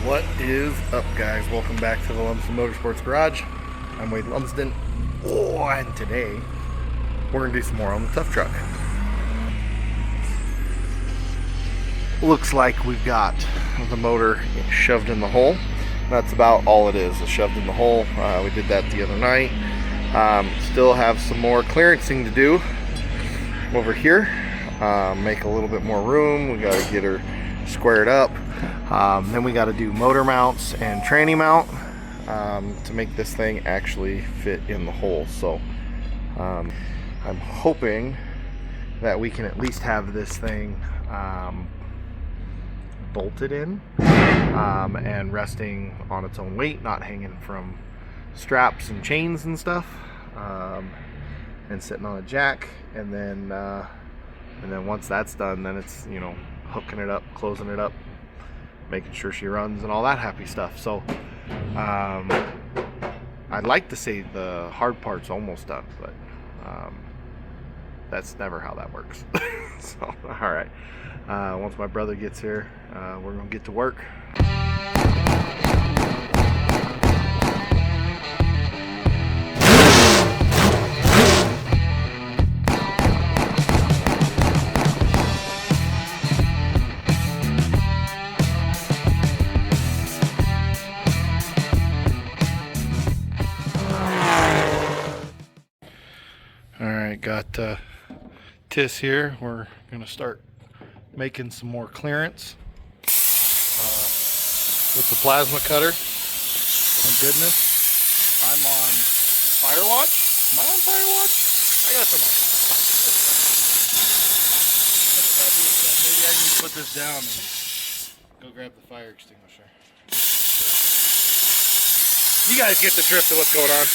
What is up, guys? Welcome back to the Lumsden Motorsports Garage. I'm Wade Lumsden. And today we're gonna do some more on the Tuff truck. Looks like we've got the motor shoved in the hole. That's about all it is shoved in the hole. We did that the other night. Still have some more clearancing to do over here. Make a little bit more room. We got to get her squared up. Then we got to do motor mounts and tranny mount to make this thing actually fit in the hole. So I'm hoping that we can at least have this thing bolted in and resting on its own weight, not hanging from straps and chains and stuff, and sitting on a jack. And then once that's done, then it's, you know, hooking it up, closing it up, making sure she runs and all that happy stuff. So I'd like to say the hard part's almost done, but that's never how that works. So all right, once my brother gets here, we're gonna get to work. Alright, got Tiss here. We're going to start making some more clearance with the plasma cutter. Thank goodness. I'm on Firewatch. Am I on Firewatch? I guess I'm on Firewatch. Maybe I need to put this down and go grab the fire extinguisher. You guys get the drift of what's going on.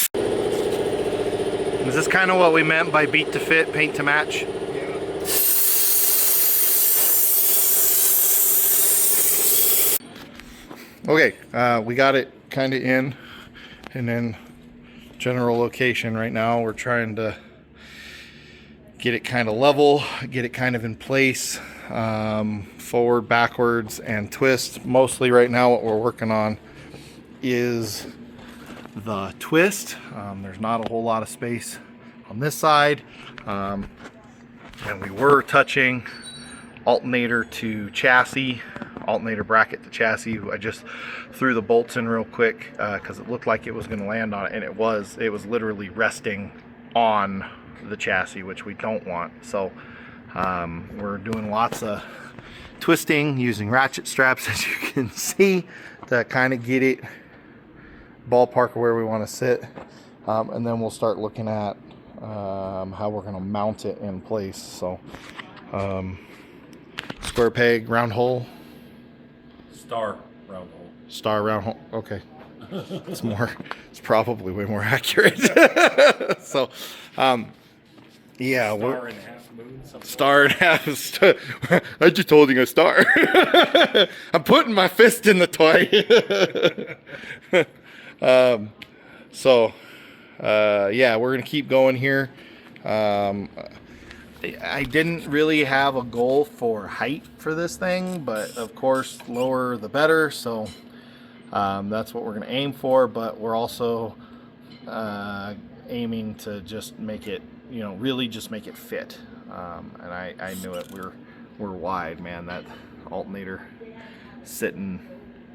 Is this kind of what we meant by beat to fit, paint to match? Yeah. Okay, we got it kind of in and then general location. Right now we're trying to get it kind of level, get it kind of in place, forward, backwards, and twist. Mostly right now what we're working on is the twist. There's not a whole lot of space on this side, and we were touching alternator to chassis, alternator bracket to chassis. I just threw the bolts in real quick because it looked like it was going to land on it, and it was literally resting on the chassis, which we don't want. So we're doing lots of twisting using ratchet straps, as you can see, to kind of get it ballpark of where we want to sit, and then we'll start looking at how we're going to mount it in place. So square peg, round hole, star round hole, star round hole. Okay. It's probably way more accurate. So yeah, star and a half moon, star and a half. I just holding a star. I'm putting my fist in the toy. Yeah, we're gonna keep going here. I didn't really have a goal for height for this thing, but of course lower the better, so that's what we're gonna aim for. But we're also aiming to just make it, you know, really just make it fit. And I knew it. We're wide, man. That alternator sitting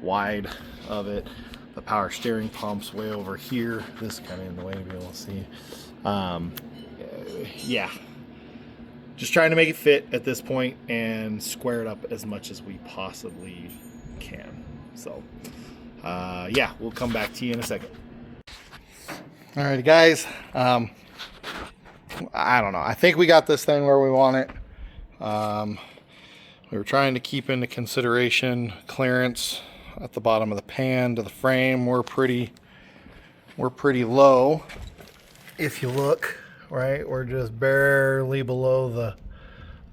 wide of it. The power steering pump's way over here. This is kind of in the way to be able to see. Yeah, just trying to make it fit at this point and square it up as much as we possibly can. So yeah, we'll come back to you in a second. All right, guys, I don't know, I think we got this thing where we want it. We were trying to keep into consideration clearance at the bottom of the pan to the frame. We're pretty low. If you look, right, we're just barely below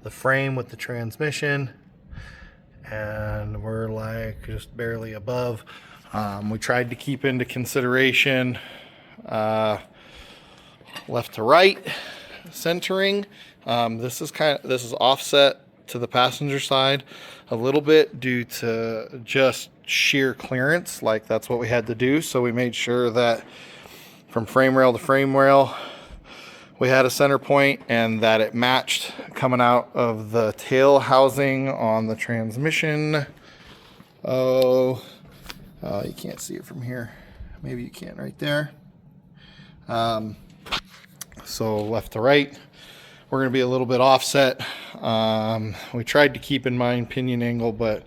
the frame with the transmission, and we're like just barely above. We tried to keep into consideration left to right centering. This is offset to the passenger side a little bit due to just sheer clearance. Like that's what we had to do. So we made sure that from frame rail to frame rail, we had a center point and that it matched coming out of the tail housing on the transmission. Oh, you can't see it from here. Maybe you can right there. So left to right, we're going to be a little bit offset. We tried to keep in mind pinion angle, but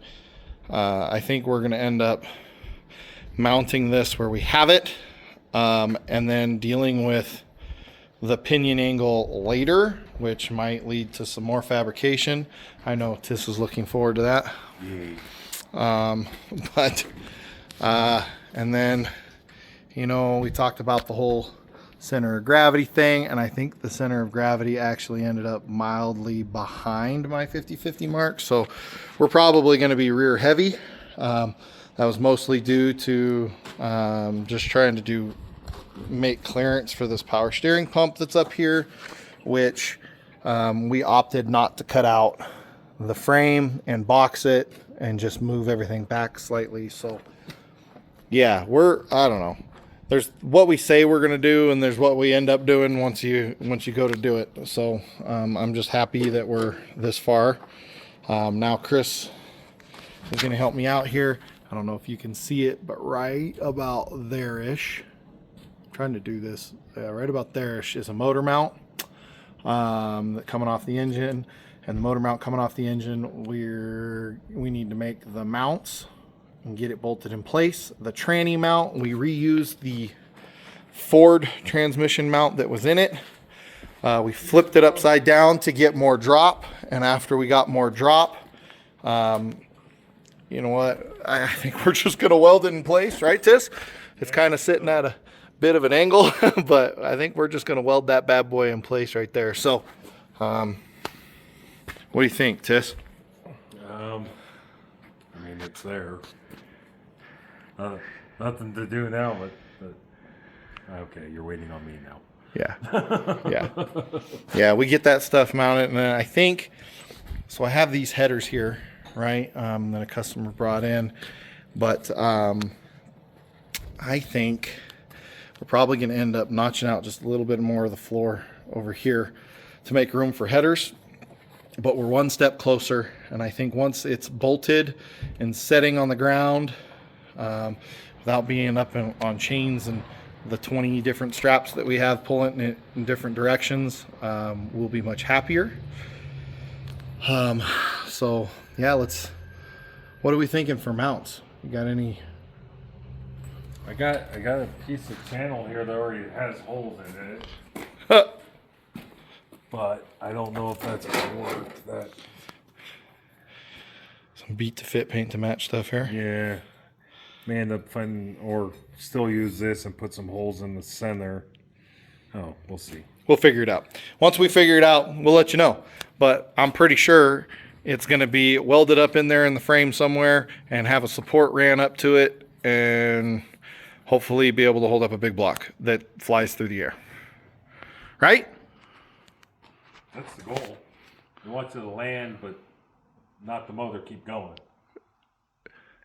I think we're going to end up mounting this where we have it, and then dealing with the pinion angle later, which might lead to some more fabrication. I know Tiss is looking forward to that. And then, you know, we talked about the whole center of gravity thing, and I think the center of gravity actually ended up mildly behind my 50-50 mark, so we're probably going to be rear heavy. That was mostly due to just trying to make clearance for this power steering pump that's up here, which we opted not to cut out the frame and box it and just move everything back slightly. So yeah, I don't know. There's what we say we're going to do, and there's what we end up doing once you go to do it. So I'm just happy that we're this far. Now Chris is going to help me out here. I don't know if you can see it, but right about there-ish, I'm trying to do this, right about there-ish is a motor mount coming off the engine. And the motor mount coming off the engine, we need to make the mounts and get it bolted in place. The tranny mount, we reused the Ford transmission mount that was in it. We flipped it upside down to get more drop, and after we got more drop, you know what, I think we're just gonna weld it in place, right Tiss? It's kind of sitting at a bit of an angle, but I think we're just gonna weld that bad boy in place right there. So what do you think, Tiss? I mean, it's there. Nothing to do now, but okay, you're waiting on me now. Yeah, we get that stuff mounted, and then I think, so I have these headers here, right, that a customer brought in, but I think we're probably going to end up notching out just a little bit more of the floor over here to make room for headers. But we're one step closer, and I think once it's bolted and setting on the ground, without being up on chains and the 20 different straps that we have pulling it in different directions, we'll be much happier. So yeah, what are we thinking for mounts? You got any? I got a piece of channel here that already has holes in it. But I don't know if that's gonna work. Some beat to fit, paint to match stuff here. Yeah. May end up finding, or still use this and put some holes in the center. Oh, we'll see. We'll figure it out. Once we figure it out, we'll let you know. But I'm pretty sure it's going to be welded up in there in the frame somewhere and have a support ran up to it, and hopefully be able to hold up a big block that flies through the air. Right? That's the goal. You want to land, but not the motor keep going.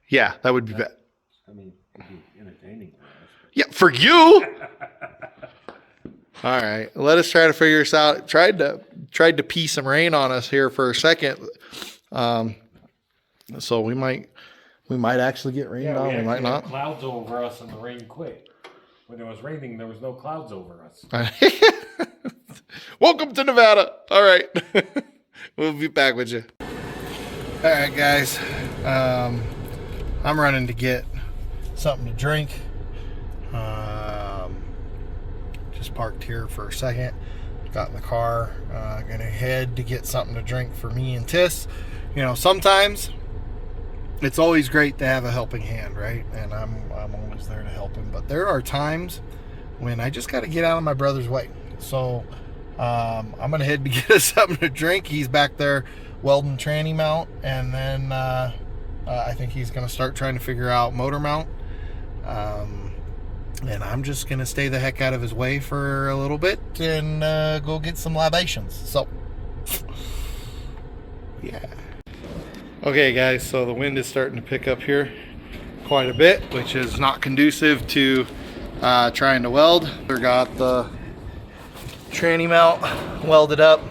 Yeah, that would be bad. I mean, it'd be entertaining for us. Yeah, for you. All right, let us try to figure this out. Tried to pee some rain on us here for a second, so we might actually get rained on. We might not. Clouds over us and the rain quit. When it was raining, there was no clouds over us. Welcome to Nevada. All right, we'll be back with you. All right, guys. I'm running to get something to drink. Just parked here for a second. Got in the car. Gonna head to get something to drink for me and Tiss. You know, sometimes it's always great to have a helping hand, right? And I'm always there to help him. But there are times when I just got to get out of my brother's way. So I'm gonna head to get us something to drink. He's back there welding tranny mount, and then I think he's gonna start trying to figure out motor mount. And I'm just gonna stay the heck out of his way for a little bit and go get some libations. So Yeah. Okay guys, so the wind is starting to pick up here quite a bit, which is not conducive to trying to weld. We got the tranny mount welded up.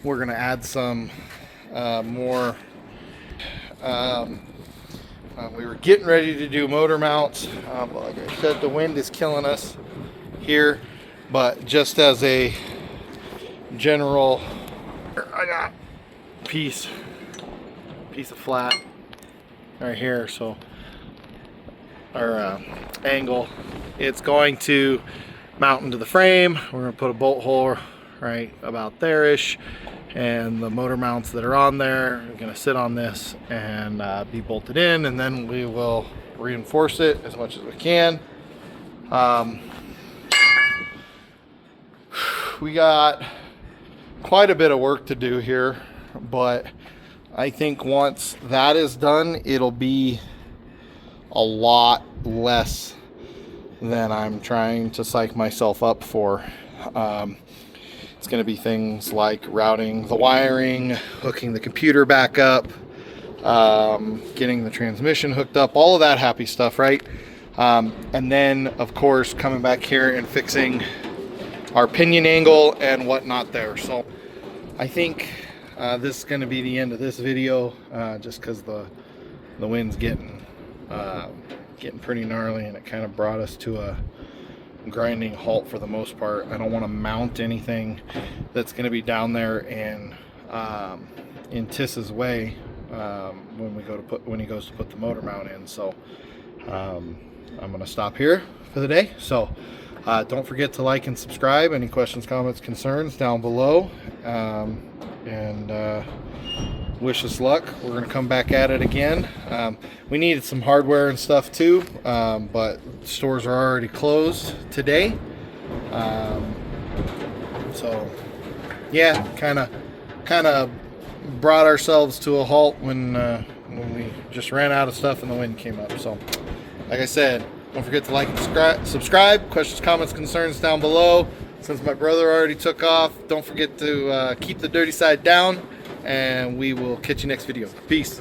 We're gonna add some more. We were getting ready to do motor mounts, but like I said, the wind is killing us here. But just as a general, I got a piece of flat right here. So our angle, it's going to mount into the frame. We're going to put a bolt hole right about there-ish, and the motor mounts that are on there are going to sit on this and be bolted in, and then we will reinforce it as much as we can. We got quite a bit of work to do here, but I think once that is done, it'll be a lot less than I'm trying to psych myself up for. It's going to be things like routing the wiring, hooking the computer back up, getting the transmission hooked up, all of that happy stuff, right? And then, of course, coming back here and fixing our pinion angle and whatnot there. So I think this is going to be the end of this video, just because the wind's getting pretty gnarly, and it kind of brought us to a grinding halt for the most part. I don't want to mount anything that's going to be down there in Tiss's way when he goes to put the motor mount in. So I'm going to stop here for the day. So don't forget to like and subscribe. Any questions, comments, concerns down below, and wish us luck. We're going to come back at it again. We needed some hardware and stuff too, but stores are already closed today. So yeah, kind of brought ourselves to a halt when we just ran out of stuff and the wind came up. So like I said, don't forget to like and subscribe. Questions, comments, concerns down below. Since my brother already took off, don't forget to keep the dirty side down, and we will catch you next video. Peace.